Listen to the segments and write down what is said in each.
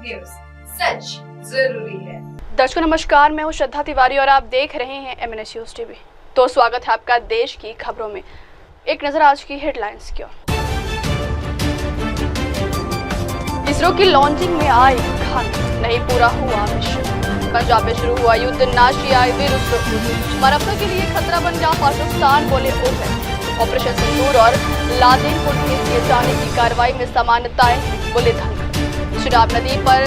News, सच जरूरी है। दर्शकों नमस्कार, मैं हूं श्रद्धा तिवारी और आप देख रहे हैं MNS न्यूज टीवी। तो स्वागत है आपका देश की खबरों में। एक नजर आज की हेडलाइंस की ओर। इसरो की लॉन्चिंग में आई खामी, नहीं पूरा हुआ मिशन। पंजाब में शुरू हुआ युद्ध, नाशियाई विरुद्ध मरफ्फा के लिए खतरा बन गया पाकिस्तान, बोले ओपेक। ऑपरेशन सिंदूर और लादेन को ढेर किए जाने की कार्रवाई में समानताएं, बोले धनखड़। चिनाब नदी पर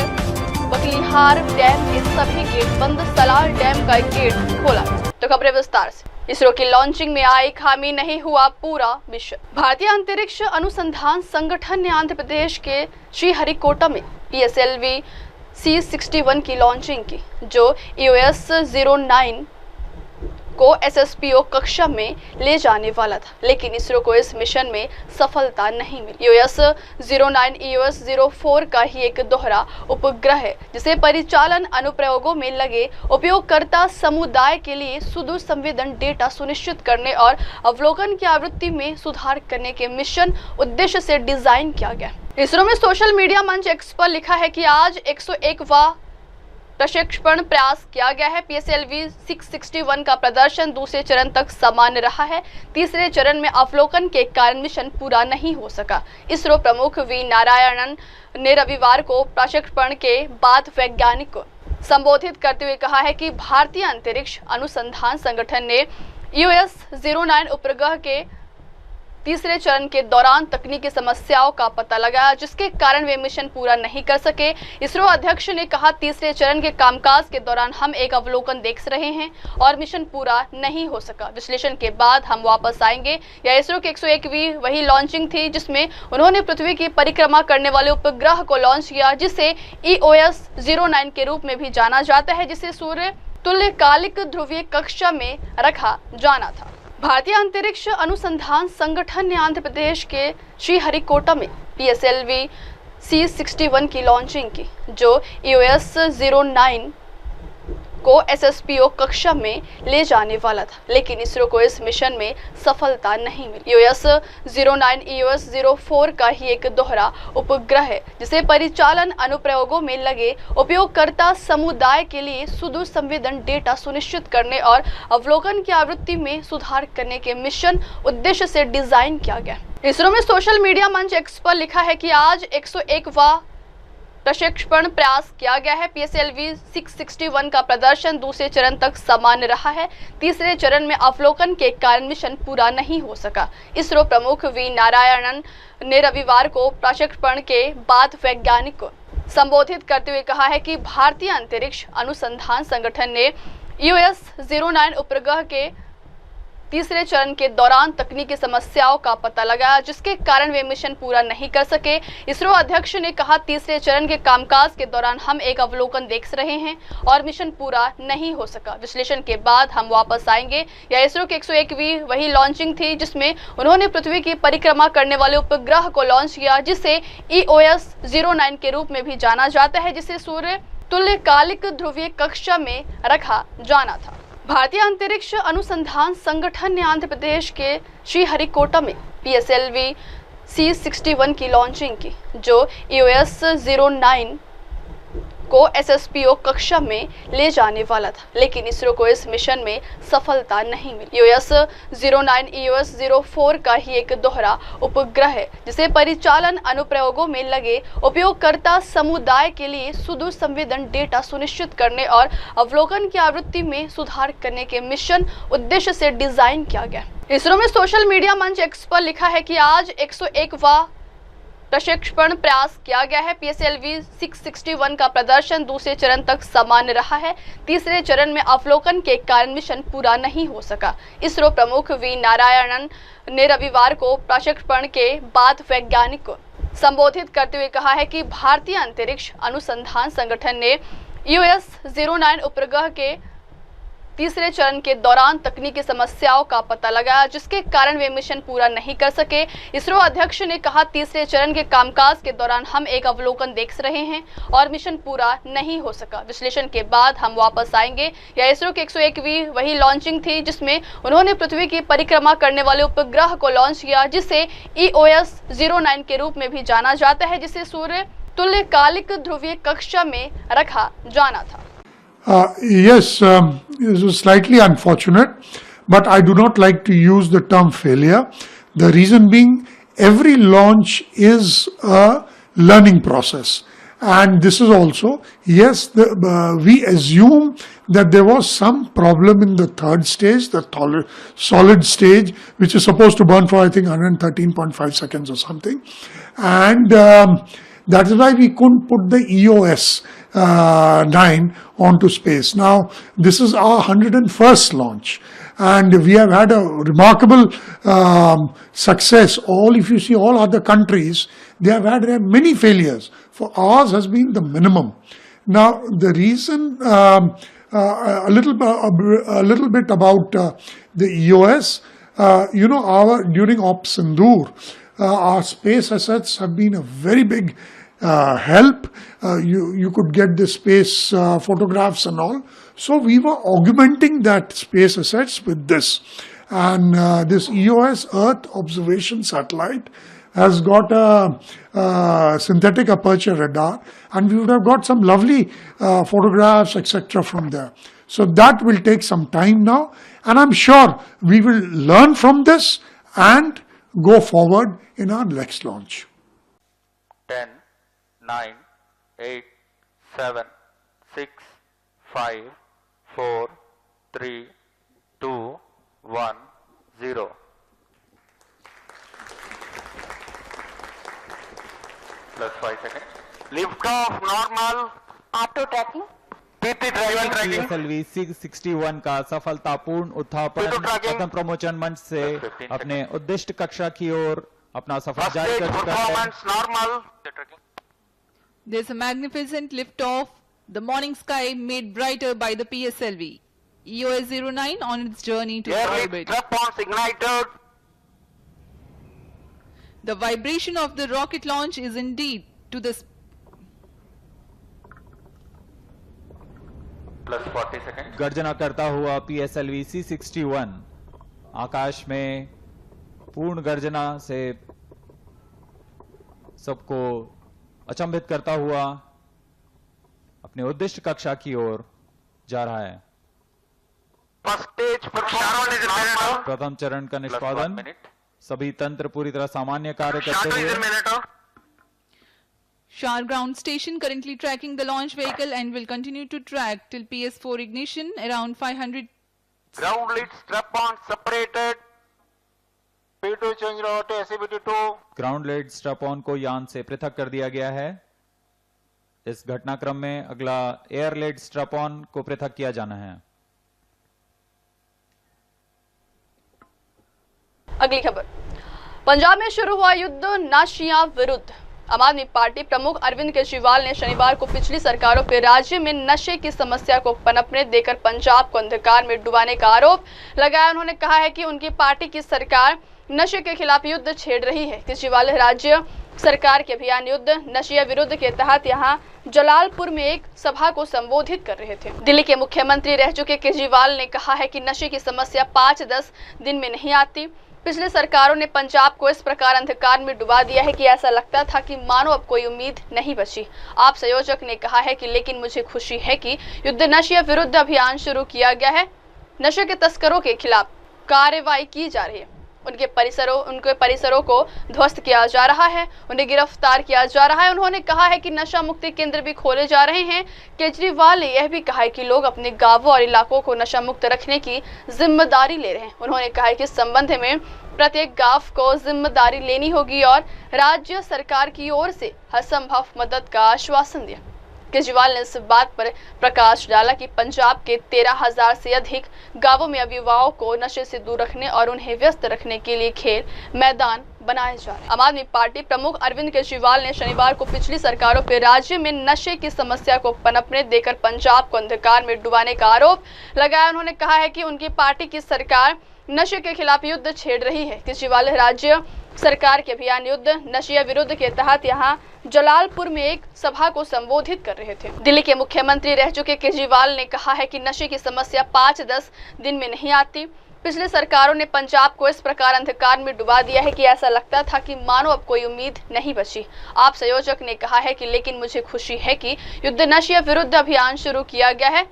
बकलिहार डैम के सभी गेट बंद, सलाल डैम का एक गेट खोला। तो खबरें विस्तार से। इसरो की लॉन्चिंग में आई खामी, नहीं हुआ पूरा मिशन। भारतीय अंतरिक्ष अनुसंधान संगठन ने आंध्र प्रदेश के श्रीहरिकोटा में PSLV C61 की लॉन्चिंग की, जो EOS-09 को SSPO कक्षा में ले जाने वाला था, लेकिन इसरो को इस मिशन में सफलता नहीं मिली। EOS-09 EOS-04 का ही एक दोहरा उपग्रह है, जिसे परिचालन अनुप्रयोगों में लगे उपयोगकर्ता समुदाय के लिए सुदूर संवेदन डेटा सुनिश्चित करने और अवलोकन की आवृत्ति में सुधार करने के मिशन उद्देश्य से डिजाइन किया गया। इसरो में सोशल मीडिया मंच X पर लिखा है कि आज 101वां प्रक्षेपण प्रयास किया गया है। PSLV C61 का प्रदर्शन दूसरे चरण तक सामान्य रहा है। तीसरे चरण में अवलोकन के कारण मिशन पूरा नहीं हो सका। इसरो प्रमुख V नारायणन ने रविवार को प्रक्षेपण के बाद वैज्ञानिक को संबोधित करते हुए कहा है कि भारतीय अंतरिक्ष अनुसंधान संगठन ने EOS-09 उपग्रह के तीसरे चरण के दौरान तकनीकी समस्याओं का पता लगाया, जिसके कारण वे मिशन पूरा नहीं कर सके। इसरो अध्यक्ष ने कहा, तीसरे चरण के कामकाज के दौरान हम एक अवलोकन देख रहे हैं और मिशन पूरा नहीं हो सका। विश्लेषण के बाद हम वापस आएंगे। यह इसरो की 101वीं वही लॉन्चिंग थी जिसमें उन्होंने पृथ्वी की परिक्रमा करने वाले उपग्रह को लॉन्च किया, जिसे EOS-09 के रूप में भी जाना जाता है, जिसे सूर्य तुल्यकालिक ध्रुवीय कक्षा में रखा जाना था। भारतीय अंतरिक्ष अनुसंधान संगठन ने आंध्र प्रदेश के श्रीहरिकोटा में PSLV C61 की लॉन्चिंग की, जो EOS-09 को SSPO कक्षा में ले जाने वाला था, लेकिन इसरो को इस मिशन में सफलता नहीं मिली। EOS-09 EOS-04 का ही एक दोहरा उपग्रह है, जिसे परिचालन अनुप्रयोगों में लगे उपयोगकर्ता समुदाय के लिए सुदूर संवेदन डेटा सुनिश्चित करने और अवलोकन की आवृत्ति में सुधार करने के मिशन उद्देश्य से डिजाइन किया गया। इसरो में सोशल मीडिया मंच X पर लिखा है कि आज 101वां प्रक्षेपण प्रयास किया गया है। PSLV C61 का प्रदर्शन दूसरे चरण तक सामान्य रहा है। तीसरे चरण में अवलोकन के कारण मिशन पूरा नहीं हो सका। इसरो प्रमुख V नारायणन ने रविवार को प्रक्षेपण के बाद वैज्ञानिक को संबोधित करते हुए कहा है कि भारतीय अंतरिक्ष अनुसंधान संगठन ने EOS-09 उपग्रह के तीसरे चरण के दौरान तकनीकी समस्याओं का पता लगाया, जिसके कारण वे मिशन पूरा नहीं कर सके। इसरो अध्यक्ष ने कहा, तीसरे चरण के कामकाज के दौरान हम एक अवलोकन देख रहे हैं और मिशन पूरा नहीं हो सका। विश्लेषण के बाद हम वापस आएंगे। यह इसरो की 101वीं वही लॉन्चिंग थी जिसमें उन्होंने पृथ्वी की परिक्रमा करने वाले उपग्रह को लॉन्च किया, जिसे EOS-09 के रूप में भी जाना जाता है, जिसे सूर्य तुल्यकालिक ध्रुवीय कक्षा में रखा जाना था। भारतीय अंतरिक्ष अनुसंधान संगठन ने आंध्र प्रदेश के श्रीहरिकोटा में PSLV C61 की लॉन्चिंग की, जो EOS-09 को SSPO कक्षा में ले जाने वाला था, लेकिन इसरो को इस मिशन में सफलता नहीं मिली। EOS-09 EOS-04 का ही एक दोहरा उपग्रह है, जिसे परिचालन अनुप्रयोगों में लगे उपयोगकर्ता समुदाय के लिए सुदूर संवेदन डेटा सुनिश्चित करने और अवलोकन की आवृत्ति में सुधार करने के मिशन उद्देश्य से डिजाइन किया गया। इसरो में सोशल मीडिया मंच X पर लिखा है कि आज 101वां प्रक्षेपण प्रयास किया गया है। PSLV C61 का प्रदर्शन दूसरे चरण तक सामान्य रहा है। तीसरे चरण में अवलोकन के कारण मिशन पूरा नहीं हो सका। इसरो प्रमुख V नारायणन ने रविवार को प्रक्षेपण के बाद वैज्ञानिक को संबोधित करते हुए कहा है कि भारतीय अंतरिक्ष अनुसंधान संगठन ने EOS-09 उपग्रह के तीसरे चरण के दौरान तकनीकी समस्याओं का पता लगाया, जिसके कारण वे मिशन पूरा नहीं कर सके। इसरो अध्यक्ष ने कहा, तीसरे चरण के कामकाज के दौरान हम एक अवलोकन देख रहे हैं और मिशन पूरा नहीं हो सका। विश्लेषण के बाद हम वापस आएंगे। यह इसरो की 101वीं वही लॉन्चिंग थी जिसमें उन्होंने पृथ्वी की परिक्रमा करने वाले उपग्रह को लॉन्च किया, जिसे EOS-09 के रूप में भी जाना जाता है, जिसे सूर्य तुल्यकालिक ध्रुवीय कक्षा में रखा जाना था। Yes, this was slightly unfortunate, but I do not like to use the term failure. The reason being, every launch is a learning process. And this is also, yes, we assume that there was some problem in the third stage, the solid stage, which is supposed to burn for, I think, 113.5 seconds or something. And that is why we couldn't put the EOS 9 onto space. Now, this is our 101st launch. And we have had a remarkable success. If you see all other countries, they have had many failures. For ours has been the minimum. Now, the reason, a little bit about the EOS, during Op Sindoor, our space assets have been a very big help. You could get the space photographs and all. So we were augmenting that space assets with this. And this EOS Earth Observation Satellite has got a synthetic aperture radar, and we would have got some lovely photographs, etc. from there. So that will take some time now, and I'm sure we will learn from this and go forward in our next launch. 10, 9, 8, 7, 6, 5, 4, 3, 2, 1, 0. Plus 5 seconds. Lift off normal. Auto trekking PT tracking. PSLV 661 का सफलतापूर्ण उत्थापन पतन प्रमोचन मंच से अपने उद्दिष्ट कक्षा की ओर अपना सफर जारी कर चुका है। Performance normal. There's a magnificent lift-off. The morning sky made brighter by the PSLV. EOS 09 on its journey to Airlift orbit. strap-ons ignited. The vibration of the rocket launch is indeed to the Plus 40 seconds. गर्जना करता हुआ PSLV C61 आकाश में पूर्ण गर्जना से सबको अचंभित करता हुआ अपने उद्दिष्ट कक्षा की ओर जा रहा है। First stage performance normal. प्रथम चरण का Plus 1 निष्पादन, minute. सभी तंत्र पूरी तरह सामान्य कार्य करते Shuttle is हुए। a minute. Shar ground station currently tracking the launch vehicle and will continue to track till PS4 ignition around 500. Ground lead strap-on separated. P2 change route SCBT 2. Ground lead strap on को यान से पृथक कर दिया गया है। इस घटनाक्रम में अगला एयर लेड स्ट्रैप ऑन को पृथक किया जाना है। अगली खबर, पंजाब में शुरू हुआ युद्ध नशिया विरुद्ध। आम आदमी पार्टी प्रमुख अरविंद केजरीवाल ने शनिवार को पिछली सरकारों पर राज्य में नशे की समस्या को पनपने देकर पंजाब को अंधकार में डुबाने का आरोप लगाया। उन्होंने कहा है कि उनकी पार्टी की सरकार नशे के खिलाफ युद्ध छेड़ रही है। केजरीवाल राज्य सरकार के अभियान युद्ध नशिया विरुद्ध के तहत यहां जलालपुर में एक सभा को संबोधित कर रहे थे। दिल्ली के मुख्यमंत्री रह चुके केजरीवाल ने कहा है कि नशे की समस्या 5-10 दिन में नहीं आती। पिछली सरकारों ने पंजाब को इस प्रकार अंधकार में डुबा दिया है कि ऐसा लगता था कि मानो अब कोई उम्मीद नहीं बची। आप संयोजक ने कहा है कि लेकिन मुझे खुशी है कि युद्ध नशे विरुद्ध अभियान शुरू किया गया है। नशे के तस्करों के खिलाफ कार्रवाई की जा रही है। उनके परिसरों को ध्वस्त किया जा रहा है, उन्हें गिरफ्तार किया जा रहा है। उन्होंने कहा है कि नशा मुक्ति केंद्र भी खोले जा रहे हैं। केजरीवाल ने यह भी कहा है कि लोग अपने गांवों और इलाकों को नशा मुक्त रखने की जिम्मेदारी ले रहे हैं। उन्होंने कहा है कि इस संबंध में प्रत्येक गांव को जिम्मेदारी लेनी होगी और राज्य सरकार की ओर से हर संभव मदद का आश्वासन दिया। केजरीवाल ने इस बात पर प्रकाश डाला कि पंजाब के 13,000 से अधिक गांवों में अब युवाओं को नशे से दूर रखने और उन्हें व्यस्त रखने के लिए खेल मैदान बनाए जा रहे हैं। आम आदमी पार्टी प्रमुख अरविंद केजरीवाल ने शनिवार को पिछली सरकारों पर राज्य में नशे की समस्या को पनपने देकर पंजाब को अंधकार में डुबाने का आरोप लगाया। उन्होंने कहा है कि उनकी पार्टी की सरकार नशे के खिलाफ युद्ध छेड़ रही है। केजरीवाल राज्य सरकार के अभियान युद्ध नशे विरुद्ध के तहत यहां जलालपुर में एक सभा को संबोधित कर रहे थे। दिल्ली के मुख्यमंत्री रह चुके केजरीवाल ने कहा है कि नशे की समस्या 5-10 दिन में नहीं आती। पिछले सरकारों ने पंजाब को इस प्रकार अंधकार में डुबा दिया है कि ऐसा लगता था कि मानो अब कोई उम्मीद नहीं बची। आप संयोजक ने कहा है कि लेकिन मुझे खुशी है कि युद्ध नशे विरुद्ध अभियान शुरू किया गया है।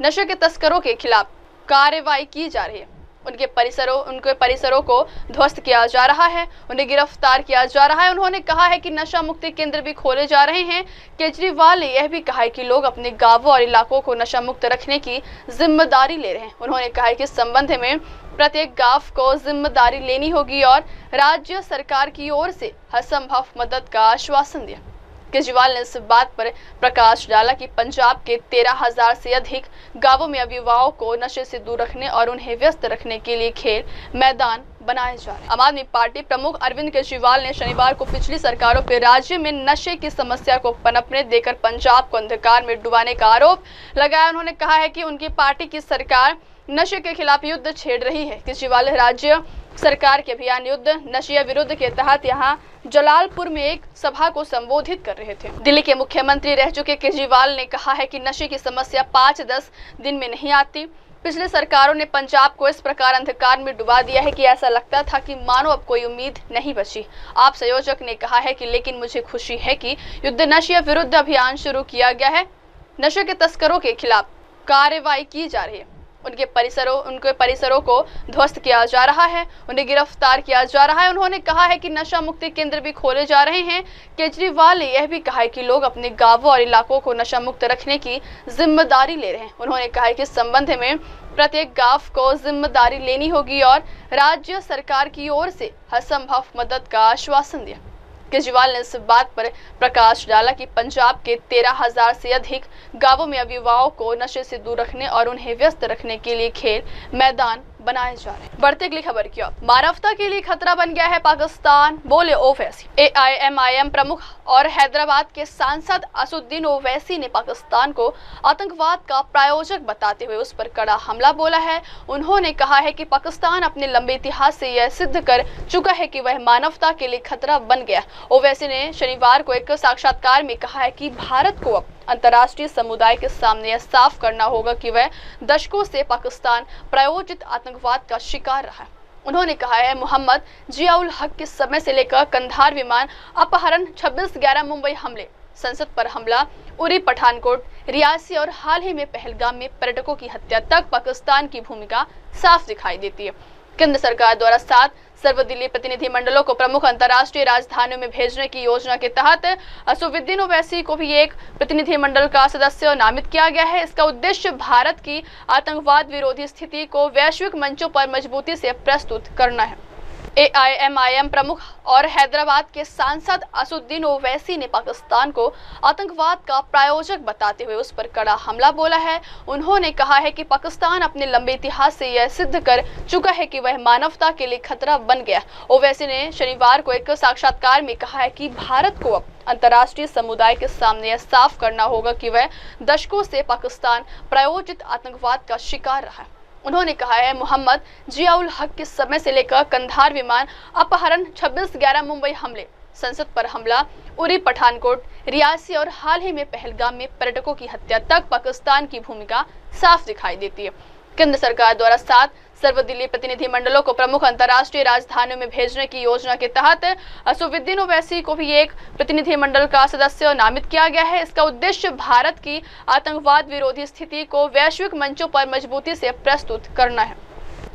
नशे के तस्करों के खिलाफ कार्रवाई की जा रही है। उनके परिसरों को ध्वस्त किया जा रहा है, उन्हें गिरफ्तार किया जा रहा है। उन्होंने कहा है कि नशा मुक्ति केंद्र भी खोले जा रहे हैं। केजरीवाल ने यह भी कहा है कि लोग अपने गांवों और इलाकों को नशा मुक्त रखने की जिम्मेदारी ले रहे हैं। उन्होंने कहा है कि इस संबंध में प्रत्येक गांव को जिम्मेदारी लेनी होगी और राज्य सरकार की ओर से हर संभव मदद का आश्वासन दिया। केजरीवाल ने इस बात पर प्रकाश डाला कि पंजाब के 13,000 से अधिक गांवों में अब युवाओं को नशे से दूर रखने और उन्हें व्यस्त रखने के लिए खेल मैदान बनाए जा रहे हैं। आम आदमी पार्टी प्रमुख अरविंद केजरीवाल ने शनिवार को पिछली सरकारों पर राज्य में नशे की समस्या को पनपने देकर पंजाब को अंधकार में डुबाने का आरोप लगाया। उन्होंने कहा है कि उनकी पार्टी की सरकार नशे के खिलाफ युद्ध छेड़ रही है। केजरीवाल राज्य सरकार के अभियान युद्ध नशे विरुद्ध के तहत यहां जलालपुर में एक सभा को संबोधित कर रहे थे। दिल्ली के मुख्यमंत्री रह चुके केजरीवाल ने कहा है कि नशे की समस्या 5-10 दिन में नहीं आती। पिछले सरकारों ने पंजाब को इस प्रकार अंधकार में डुबा दिया है कि ऐसा लगता था कि मानो अब कोई उम्मीद नहीं बची। आप संयोजक ने कहा है कि लेकिन मुझे खुशी है कि युद्ध नशे विरुद्ध अभियान शुरू किया गया है। नशे के तस्करों के खिलाफ कार्रवाई की जा रही है। उनके परिसरों को ध्वस्त किया जा रहा है, उन्हें गिरफ्तार किया जा रहा है। उन्होंने कहा है कि नशा मुक्ति केंद्र भी खोले जा रहे हैं। केजरीवाल ने यह भी कहा है कि लोग अपने गांवों और इलाकों को नशा मुक्त रखने की जिम्मेदारी ले रहे हैं। उन्होंने कहा है कि इस संबंध में प्रत्येक गांव को जिम्मेदारी लेनी होगी और राज्य सरकार की ओर से हर संभव मदद का आश्वासन दिया। केजरीवाल ने इस बात पर प्रकाश डाला कि पंजाब के 13,000 से अधिक गांवों में अब युवाओं को नशे से दूर रखने और उन्हें व्यस्त रखने के लिए खेल मैदान बनाए जा रहे हैं। बढ़ते अगली खबर की ओर। मानवता के लिए खतरा बन गया है पाकिस्तान, बोले ओवैसी। AIMIM प्रमुख और हैदराबाद के सांसद असुद्दीन ओवैसी ने पाकिस्तान को आतंकवाद का प्रायोजक बताते हुए उस पर कड़ा हमला बोला है। उन्होंने कहा है कि पाकिस्तान अपने लंबे इतिहास से यह सिद्ध कर चुका है कि वह मानवता के लिए खतरा बन गया। ओवैसी ने शनिवार को एक साक्षात्कार में कहा है कि भारत को अब अंतर्राष्ट्रीय समुदाय के सामने यह साफ करना होगा कि वह दशकों से पाकिस्तान प्रायोजित आतंकवाद का शिकार रहा है। उन्होंने कहा है मोहम्मद जियाउल हक के समय से लेकर कंधार विमान अपहरण, 26/11 मुंबई हमले, संसद पर हमला, उरी पठानकोट, रियासी और हाल ही में पहलगाम में पर्यटकों की हत्या तक पाकिस्तान की भूमिका साफ दिखाई देती है। केंद्र सरकार द्वारा 7 सर्वदलीय प्रतिनिधि मंडलों को प्रमुख अंतर्राष्ट्रीय राजधानियों में भेजने की योजना के तहत असुद्दीन ओवैसी को भी एक प्रतिनिधि मंडल का सदस्य नामित किया गया है। इसका उद्देश्य भारत की आतंकवाद विरोधी स्थिति को वैश्विक मंचों पर मजबूती से प्रस्तुत करना है। AIMIM प्रमुख और हैदराबाद के सांसद असुद्दीन ओवैसी ने पाकिस्तान को आतंकवाद का प्रायोजक बताते हुए उस पर कड़ा हमला बोला है। उन्होंने कहा है कि पाकिस्तान अपने लंबे इतिहास से यह सिद्ध कर चुका है कि वह मानवता के लिए खतरा बन गया। ओवैसी ने शनिवार को एक साक्षात्कार में कहा है कि भारत को अब अंतर्राष्ट्रीय समुदाय के सामने यह साफ करना होगा कि वह दशकों से पाकिस्तान प्रायोजित आतंकवाद का शिकार रहा है। उन्होंने कहा है मोहम्मद जियाउल हक के समय से लेकर कंधार विमान अपहरण, 26/11 मुंबई हमले, संसद पर हमला, उरी पठानकोट, रियासी और हाल ही में पहलगाम में पर्यटकों की हत्या तक पाकिस्तान की भूमिका साफ दिखाई देती है। केंद्र सरकार द्वारा 7 सर्वदलीय प्रतिनिधि मंडलों को प्रमुख अंतर्राष्ट्रीय राजधानियों में भेजने की योजना के तहत असुद्दीन ओवैसी को भी एक प्रतिनिधि मंडल का सदस्य नामित किया गया है। इसका उद्देश्य भारत की आतंकवाद विरोधी स्थिति को वैश्विक मंचों पर मजबूती से प्रस्तुत करना है।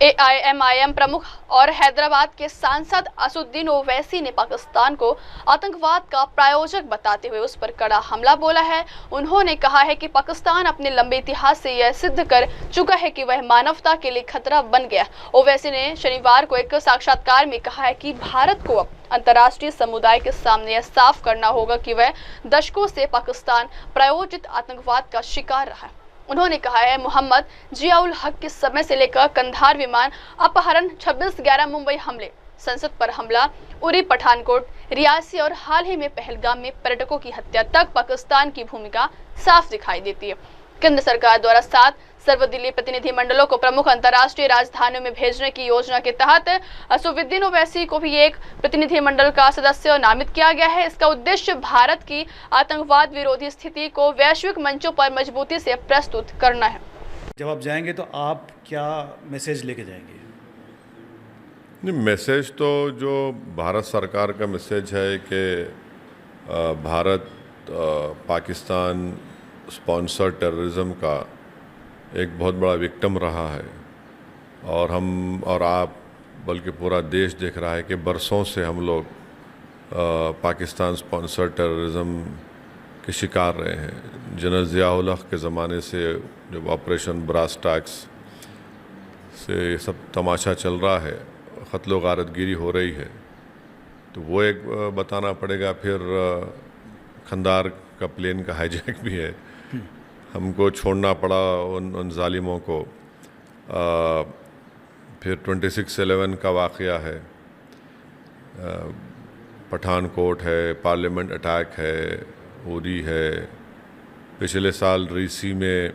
AIMIM प्रमुख और हैदराबाद के सांसद असुद्दीन ओवैसी ने पाकिस्तान को आतंकवाद का प्रायोजक बताते हुए उस पर कड़ा हमला बोला है। उन्होंने कहा है कि पाकिस्तान अपने लंबे इतिहास से यह सिद्ध कर चुका है कि वह मानवता के लिए खतरा बन गया। ओवैसी ने शनिवार को एक साक्षात्कार में कहा है कि भारत को अब अंतर्राष्ट्रीय समुदाय के सामने यह साफ करना होगा कि वह दशकों से पाकिस्तान प्रायोजित आतंकवाद का शिकार रहा है। उन्होंने कहा है मोहम्मद जियाउल हक के समय से लेकर कंधार विमान अपहरण, 26/11 मुंबई हमले, संसद पर हमला, उरी पठानकोट, रियासी और हाल ही में पहलगाम में पर्यटकों की हत्या तक पाकिस्तान की भूमिका साफ दिखाई देती है। केंद्र सरकार द्वारा 7 सर्वदलीय प्रतिनिधि मंडलों को प्रमुख अंतर्राष्ट्रीय राजधानियों में भेजने की योजना के तहत असुद्दीन ओवैसी को भी एक प्रतिनिधि मंडल का सदस्य नामित किया गया है। इसका उद्देश्य भारत की आतंकवाद विरोधी स्थिति को वैश्विक मंचों पर मजबूती से प्रस्तुत करना है। जब आप जाएंगे तो आप क्या मैसेज लेके जाएंगे? नहीं, मैसेज तो जो भारत सरकार का मैसेज है कि भारत पाकिस्तान स्पॉन्सर टेररिज्म का एक बहुत बड़ा विक्टिम रहा है, और हम और आप बल्कि पूरा देश देख रहा है कि बरसों से हम लोग पाकिस्तान स्पॉन्सर टेररिज्म के शिकार रहे हैं। जनरल ज़ियाउल हक़ के ज़माने से जब ऑपरेशन ब्रास टैक्स से सब तमाशा चल रहा है, क़त्ल गारतगिरी हो रही है, तो वो एक बताना पड़ेगा। फिर खंदार का प्लेन का हाईजैक भी है, हमको छोड़ना पड़ा उन जालिमों को। फिर 26/11 का वाक़या है, पठानकोट है, पार्लियामेंट अटैक है, उरी है, पिछले साल रीसी में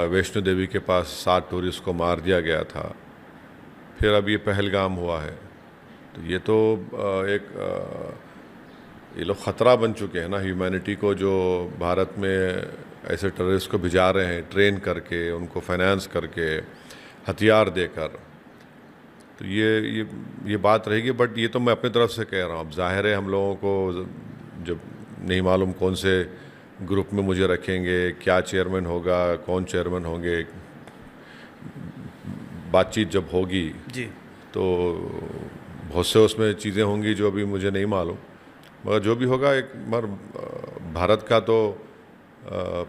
वैष्णो देवी के पास 7 टूरिस्ट को मार दिया गया था, फिर अब ये पहलगाम हुआ है। तो ये तो ये लोग ख़तरा बन चुके हैं ना ह्यूमैनिटी को, जो भारत में ऐसे टेररिस्ट को भिजा रहे हैं ट्रेन करके, उनको फाइनेंस करके, हथियार देकर। तो ये बात रहेगी, बट ये तो मैं अपनी तरफ से कह रहा हूँ। अब जाहिर है हम लोगों को जब नहीं मालूम कौन से ग्रुप में मुझे रखेंगे, क्या चेयरमैन होगा, कौन चेयरमैन होंगे, बातचीत जब होगी जी तो बहुत से उसमें चीज़ें होंगी जो अभी मुझे नहीं मालूम, मगर जो भी होगा एक बार भारत का तो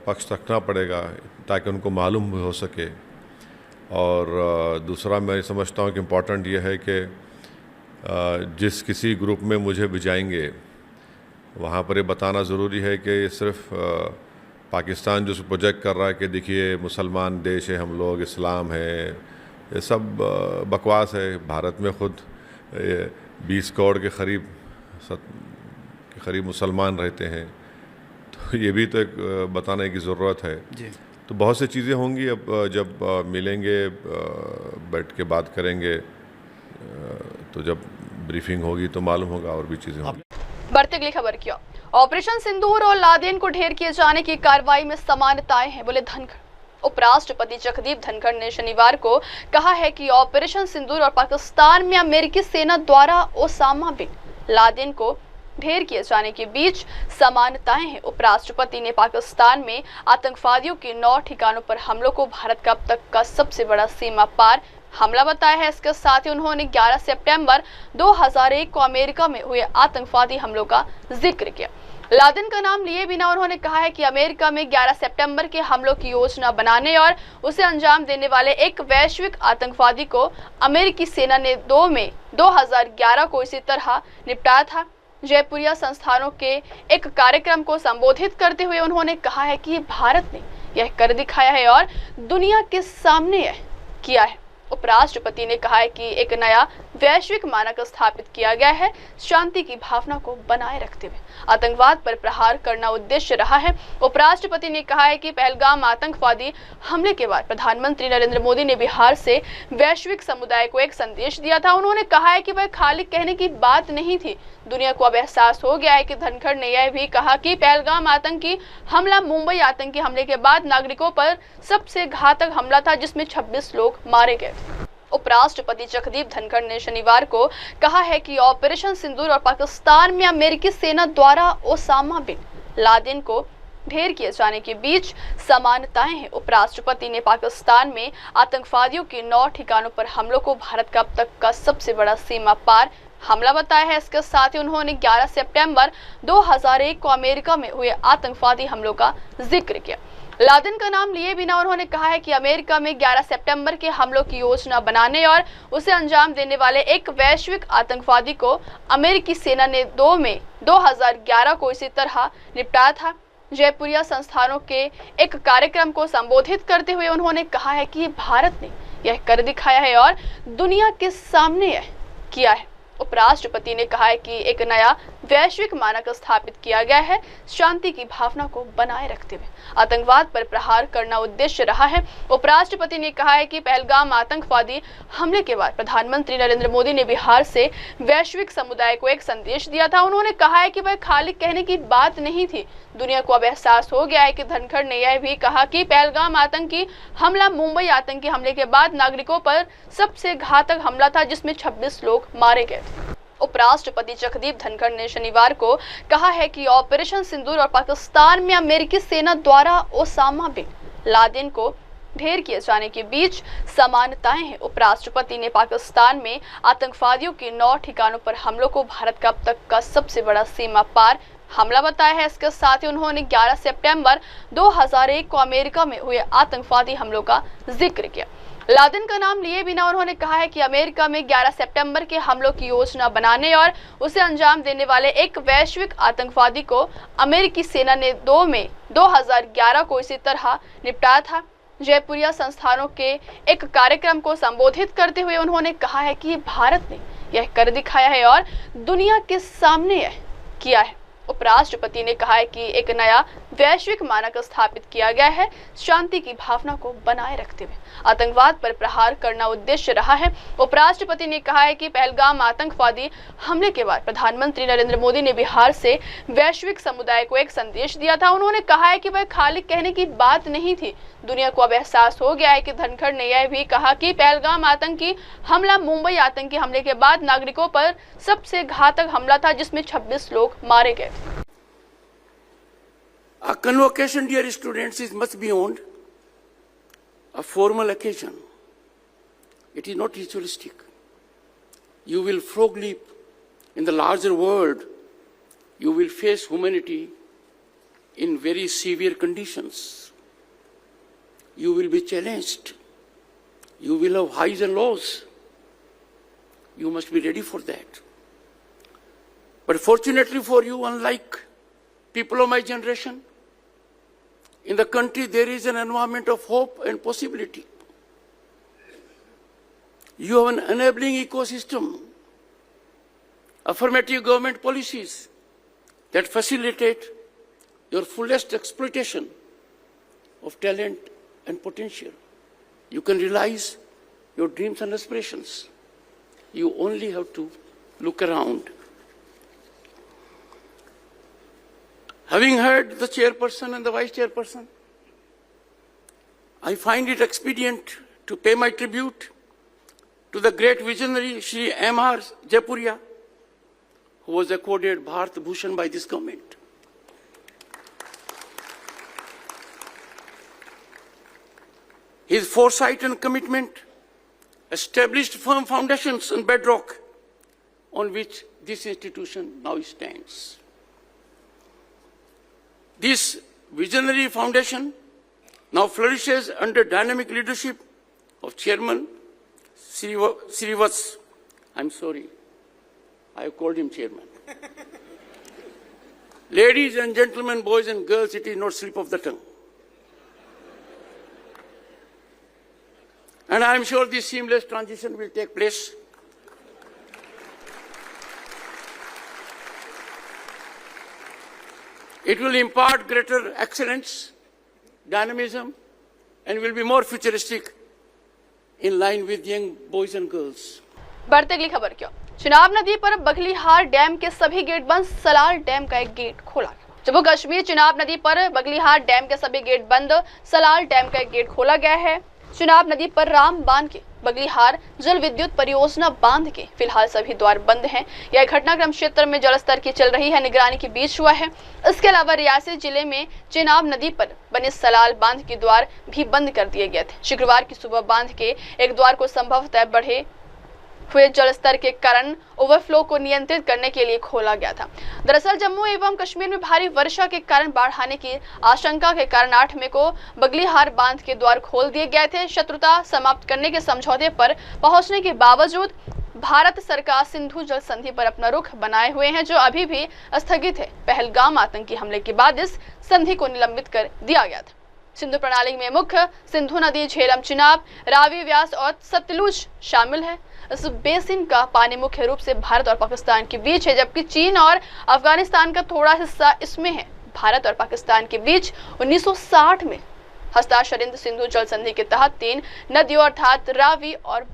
पक्ष रखना पड़ेगा ताकि उनको मालूम भी हो सके। और दूसरा मैं समझता हूँ कि इम्पॉर्टेंट ये है कि जिस किसी ग्रुप में मुझे भिजाएंगे वहाँ पर ये बताना ज़रूरी है कि सिर्फ पाकिस्तान जो प्रोजेक्ट कर रहा है कि देखिए मुसलमान देश है हम लोग, इस्लाम है, ये सब बकवास है। भारत में ख़ुद 20 करोड़ के करीब मुसलमान रहते हैं, तो ये भी तो एक बताने की ज़रूरत है जी। तो बहुत सी चीज़ें होंगी, अब जब मिलेंगे, बैठ के बात करेंगे, तो जब ब्रीफिंग होगी तो मालूम होगा और भी चीज़ें होंगी। बढ़ती अगली खबर की ऑपरेशन सिंदूर और लादेन को ढेर किए जाने की कार्रवाई में समानताएं हैं, बोले धनखड़। उपराष्ट्रपति जगदीप धनखड़ ने शनिवार को कहा है कि ऑपरेशन सिंदूर और पाकिस्तान में अमेरिकी सेना द्वारा ओसामा बिन लादेन को ढेर किए जाने के बीच समानताएं हैं। उपराष्ट्रपति ने पाकिस्तान में आतंकवादियों के 9 ठिकानों पर हमलों को भारत का अब तक का सबसे बड़ा सीमा पार हमला बताया है। इसके साथ ही उन्होंने 11 सितंबर 2001 को अमेरिका में हुए आतंकवादी हमलों का जिक्र किया। लादेन का नाम लिए बिना उन्होंने कहा है कि अमेरिका में 11 सितंबर के हमलों की योजना बनाने और उसे अंजाम देने वाले एक वैश्विक आतंकवादी को अमेरिकी सेना ने 2 मई 2011 को इसी तरह निपटाया था। जयपुरिया संस्थानों के एक कार्यक्रम को संबोधित करते हुए उन्होंने कहा है कि भारत ने यह कर दिखाया है और दुनिया के सामने यह किया है। उपराष्ट्रपति ने कहा है कि एक नया वैश्विक मानक स्थापित किया गया है, शांति की भावना को बनाए रखते हुए आतंकवाद पर प्रहार करना उद्देश्य रहा है। उपराष्ट्रपति ने कहा है कि पहलगाम आतंकवादी हमले के बाद प्रधानमंत्री नरेंद्र मोदी ने बिहार से वैश्विक समुदाय को एक संदेश दिया था। उन्होंने कहा है कि वह खाली कहने की बात नहीं थी, दुनिया को अब एहसास हो गया है कि धनखड़ ने यह भी कहा कि पहलगाम आतंकी हमला मुंबई आतंकी हमले के बाद नागरिकों पर सबसे घातक हमला था, जिसमें 26 लोग मारे गए। उपराष्ट्रपति जगदीप धनखड़ ने शनिवार को कहा है कि ऑपरेशन सिंदूर और पाकिस्तान में अमेरिकी सेना द्वारा ओसामा बिन लादेन को ढेर किए जाने के बीच समानताएं हैं। उपराष्ट्रपति ने पाकिस्तान में आतंकवादियों के 9 ठिकानों पर हमलों को भारत का अब तक का सबसे बड़ा सीमा पार हमला बताया है। इसके साथ ही उन्होंने 11 सितंबर 2001 को अमेरिका में हुए आतंकवादी हमलों का जिक्र किया। लादेन का नाम लिए बिना उन्होंने कहा है कि अमेरिका में 11 सितंबर के हमलों की योजना बनाने और उसे अंजाम देने वाले एक वैश्विक आतंकवादी को अमेरिकी सेना ने 2 मई 2011 को इसी तरह निपटाया था। जयपुरिया संस्थानों के एक कार्यक्रम को संबोधित करते हुए उन्होंने कहा है कि भारत ने यह कर दिखाया है और दुनिया के सामने यह किया है। उपराष्ट्रपति ने कहा है कि एक नया वैश्विक मानक स्थापित किया गया है। शांति की भावना को बनाए रखते हुए आतंकवाद पर प्रहार करना उद्देश्य रहा है। उपराष्ट्रपति ने कहा है कि पहलगाम आतंकवादी हमले के बाद प्रधानमंत्री नरेंद्र मोदी ने बिहार से वैश्विक समुदाय को एक संदेश दिया था। उन्होंने कहा है कि वह खाली कहने की बात नहीं थी, दुनिया को अब एहसास हो गया है कि धनखड़ ने यह भी कहा कि पहलगाम आतंकी हमला मुंबई आतंकी हमले के बाद नागरिकों पर सबसे घातक हमला था, जिसमें 26 लोग मारे गए थे। उपराष्ट्रपति जगदीप धनखड़ ने शनिवार को कहा है कि ऑपरेशन सिंदूर और पाकिस्तान में अमेरिकी सेना द्वारा ओसामा बिन लादेन को ढेर किए जाने के बीच समानताएं हैं। उपराष्ट्रपति ने पाकिस्तान में आतंकवादियों के 9 ठिकानों पर हमलों को भारत का अब तक का सबसे बड़ा सीमा पार हमला बताया है। इसके साथ ही उन्होंने 11 सितंबर 2001 को अमेरिका में हुए आतंकवादी हमलों का जिक्र किया। लादेन का नाम लिए बिना उन्होंने कहा है कि अमेरिका में 11 सितंबर के हमलों की योजना बनाने और उसे अंजाम देने वाले एक वैश्विक आतंकवादी को अमेरिकी सेना ने 2 मई 2011 को इसी तरह निपटाया था। जयपुरिया संस्थानों के एक कार्यक्रम को संबोधित करते हुए उन्होंने कहा है कि भारत ने यह कर दिखाया है और दुनिया के सामने यह किया है। उपराष्ट्रपति ने कहा है कि एक नया वैश्विक मानक स्थापित किया गया है। शांति की भावना को बनाए रखते हुए आतंकवाद पर प्रहार करना उद्देश्य रहा है। उपराष्ट्रपति ने कहा है कि पहलगाम आतंकवादी हमले के बाद प्रधानमंत्री नरेंद्र मोदी ने बिहार से वैश्विक समुदाय को एक संदेश दिया था। उन्होंने कहा है कि वह खाली कहने की बात नहीं थी, दुनिया को अब एहसास हो गया है कि धनखड़ ने यह भी कहा कि पहलगाम आतंकी हमला मुंबई आतंकी हमले के बाद नागरिकों पर सबसे घातक हमला था, जिसमें 26 लोग मारे गए थे। A convocation, dear students, is much beyond a formal occasion. It is not ritualistic. You will frog leap in the larger world. You will face humanity in very severe conditions. You will be challenged. You will have highs and lows. You must be ready for that. But fortunately for you, unlike people of my generation, in the country there is an environment of hope and possibility. You have an enabling ecosystem, affirmative government policies that facilitate your fullest exploitation of talent and potential. You can realize your dreams and aspirations. You only have to look around. Having heard the chairperson and the vice chairperson, I find it expedient to pay my tribute to the great visionary Shri M.R. Jaipuria, who was accorded Bharat Bhushan by this government. His foresight and commitment established firm foundations and bedrock on which this institution now stands. This visionary foundation now flourishes under dynamic leadership of Chairman Srivats. I'm sorry, I have called him Chairman. Ladies and gentlemen, boys and girls, it is not slip of the tongue. And I am sure this seamless transition will take place. It will impart greater excellence, dynamism, and will be more futuristic in line with young boys and girls. बढ़ते अगली खबर क्यों? चिनाब नदी पर बघलीहार dam के सभी gate बंद, Salal dam का एक गेट खोला गया। जम्मू कश्मीर चिनाब नदी पर बघलीहार डैम के सभी गेट बंद, सलाल डैम का एक गेट खोला गया है। चिनाब नदी पर राम बांध के बघलीहार जल विद्युत परियोजना बांध के फिलहाल सभी द्वार बंद हैं। यह घटनाक्रम क्षेत्र में जलस्तर की चल रही है निगरानी के बीच हुआ है। इसके अलावा रियासी जिले में चिनाब नदी पर बने सलाल बांध के द्वार भी बंद कर दिए गए थे। शुक्रवार की सुबह बांध के एक द्वार को संभवतः बढ़े हुए जलस्तर के कारण ओवरफ्लो को नियंत्रित करने के लिए खोला गया था। दरअसल जम्मू एवं कश्मीर में भारी वर्षा के कारण बाढ़ आने की आशंका के कारण 8 मई को बघलीहार बांध के द्वार खोल दिए गए थे। शत्रुता समाप्त करने के समझौते पर पहुंचने के बावजूद भारत सरकार सिंधु जल संधि पर अपना रुख बनाए हुए हैं, जो अभी भी स्थगित है। पहलगाम आतंकी हमले के बाद इस संधि को निलंबित कर दिया गया था। सिंधु प्रणाली में मुख्य सिंधु नदी, झेलम, चिनाब, रावी, व्यास और सतलुज शामिल है। इस बेसिन का पानी मुख्य रूप से भारत और पाकिस्तान के बीच है, जबकि चीन और अफगानिस्तान का थोड़ा हिस्सा इसमें है। भारत और पाकिस्तान के बीच 1960 में हस्ताक्षरित सिंधु जल संधि के तहत 3 नदियों अर्थात रावी और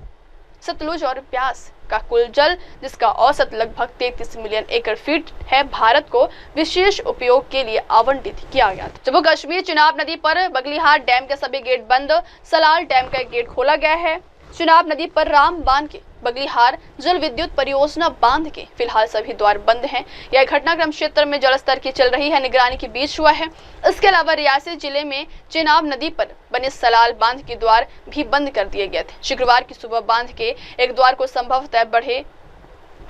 सतलुज और ब्यास का कुल जल, जिसका औसत लगभग 33 मिलियन एकड़ फीट है, भारत को विशेष उपयोग के लिए आवंटित किया गया था। जम्मू कश्मीर चिनाब नदी पर बगलीहार डैम के सभी गेट बंद, सलाल डैम का एक गेट खोला गया है। चिनाब नदी पर राम बांध के बगलीहार जल विद्युत परियोजना बांध के फिलहाल सभी द्वार बंद हैं। यह घटनाक्रम क्षेत्र में जलस्तर की चल रही है निगरानी के बीच हुआ है। इसके अलावा रियासी जिले में चिनाब नदी पर बने सलाल बांध के द्वार भी बंद कर दिए गए थे। शुक्रवार की सुबह बांध के एक द्वार को संभवतः बढ़े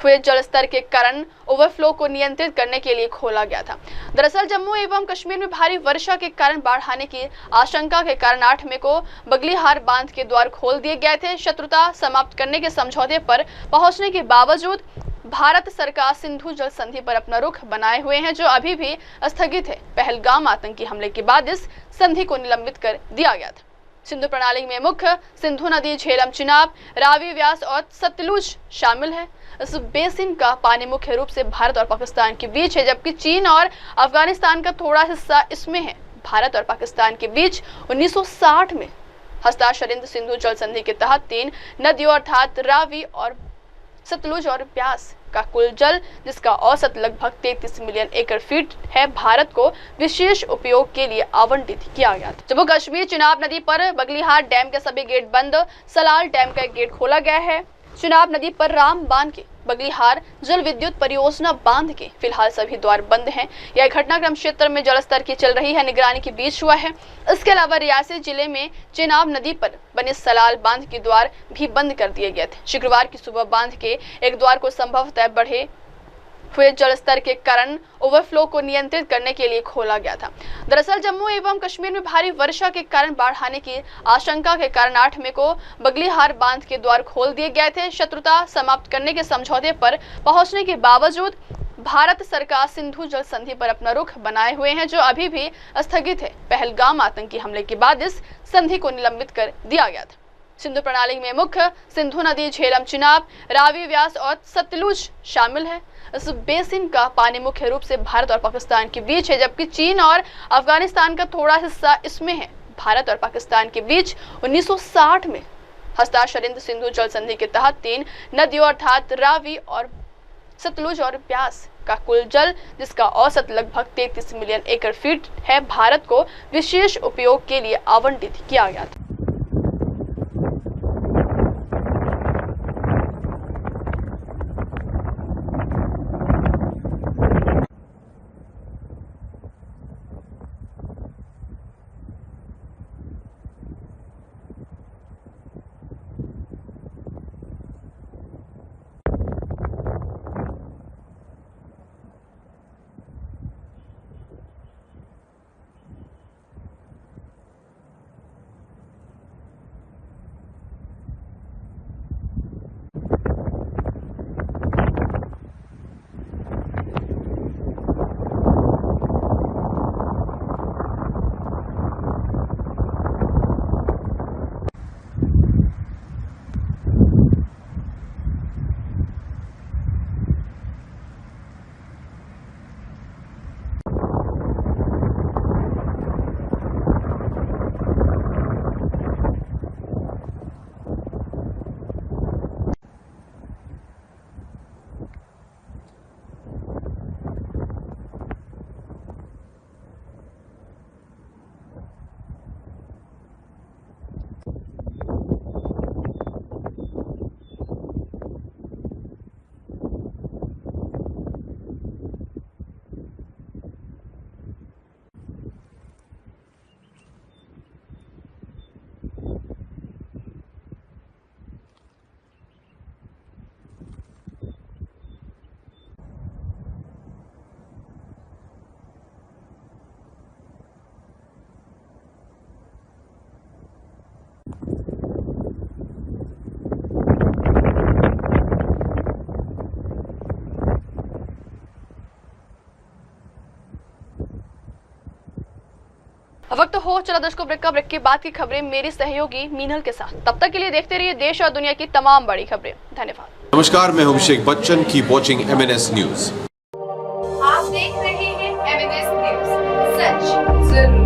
हुए जलस्तर के कारण ओवरफ्लो को नियंत्रित करने के लिए खोला गया था। दरअसल जम्मू एवं कश्मीर में भारी वर्षा के कारण बाढ़ आने की आशंका के कारण 8 मई को बगलीहार बांध के द्वार खोल दिए गए थे। शत्रुता समाप्त करने के समझौते पर पहुंचने के बावजूद भारत सरकार सिंधु जल संधि पर अपना रुख बनाए हुए हैं, जो अभी भी स्थगित है। पहलगाम आतंकी हमले के बाद इस संधि को निलंबित कर दिया गया था। सिंधु प्रणाली में मुख्य सिंधु नदी, झेलम, चिनाब, रावी, व्यास और सतलुज शामिल है। इस बेसिन का पानी मुख्य रूप से भारत और पाकिस्तान के बीच है, जबकि चीन और अफगानिस्तान का थोड़ा हिस्सा इसमें है। भारत और पाकिस्तान के बीच 1960 में हस्ताक्षरित सिंधु जल संधि के तहत 3 नदियों अर्थात रावी और सतलुज और ब्यास का कुल जल, जिसका औसत लगभग 33 मिलियन एकड़ फीट है, भारत को विशेष उपयोग के लिए आवंटित किया गया था। जम्मू कश्मीर चिनाब नदी पर बगलीहार डैम के सभी गेट बंद, सलाल डैम का एक गेट खोला गया है। चिनाब नदी पर राम बांध के बगलीहार जल विद्युत परियोजना बांध के फिलहाल सभी द्वार बंद हैं। यह घटनाक्रम क्षेत्र में जलस्तर की चल रही है निगरानी के बीच हुआ है। इसके अलावा रियासी जिले में चिनाब नदी पर बने सलाल बांध के द्वार भी बंद कर दिए गए थे। शुक्रवार की सुबह बांध के एक द्वार को संभवतः बढ़े हुए जलस्तर के कारण ओवरफ्लो को नियंत्रित करने के लिए खोला गया था। दरअसल जम्मू एवं कश्मीर में भारी वर्षा के कारण बाढ़ आने की आशंका के कारण 8 मई को बगलीहार बांध के द्वार खोल दिए गए थे। शत्रुता समाप्त करने के समझौते पर पहुंचने के बावजूद भारत सरकार सिंधु जल संधि पर अपना रुख बनाए हुए हैं, जो अभी भी स्थगित है। पहलगाम आतंकी हमले के बाद इस संधि को निलंबित कर दिया गया था। सिंधु प्रणाली में मुख्य सिंधु नदी, झेलम, चिनाब, रावी, व्यास और सतलुज शामिल है। इस बेसिन का पानी मुख्य रूप से भारत और पाकिस्तान के बीच है, जबकि चीन और अफगानिस्तान का थोड़ा हिस्सा इसमें है। भारत और पाकिस्तान के बीच 1960 में हस्ताक्षरित सिंधु जल संधि के तहत 3 नदियों अर्थात रावी और सतलुज और ब्यास का कुल जल, जिसका औसत लगभग 33 मिलियन एकड़ फीट है, भारत को विशेष उपयोग के लिए आवंटित किया गया था। वक्त हो चला दर्शकों ब्रेक का। ब्रेक के बाद की खबरें मेरी सहयोगी मीनल के साथ। तब तक के लिए देखते रहिए देश और दुनिया की तमाम बड़ी खबरें। धन्यवाद। नमस्कार, मैं हूं Abhishek Bachchan. Keep watching MNS news. आप देख रहे हैं MNS न्यूज, सच जरूरी।